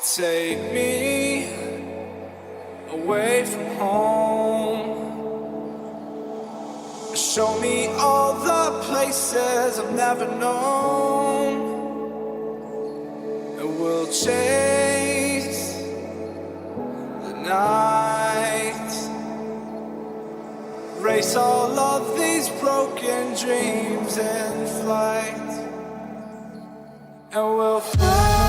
Take me away from home. Show me all the places I've never known. And we'll chase the night, race all of these broken dreams in flight. And we'll fly.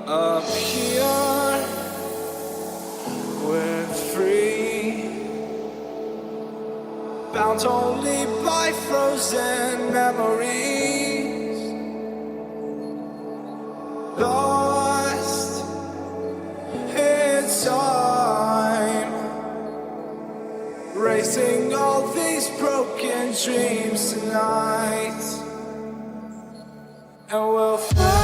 Up here, we're free, bound only by frozen memories, lost in time, racing all these broken dreams tonight, and we'll fly.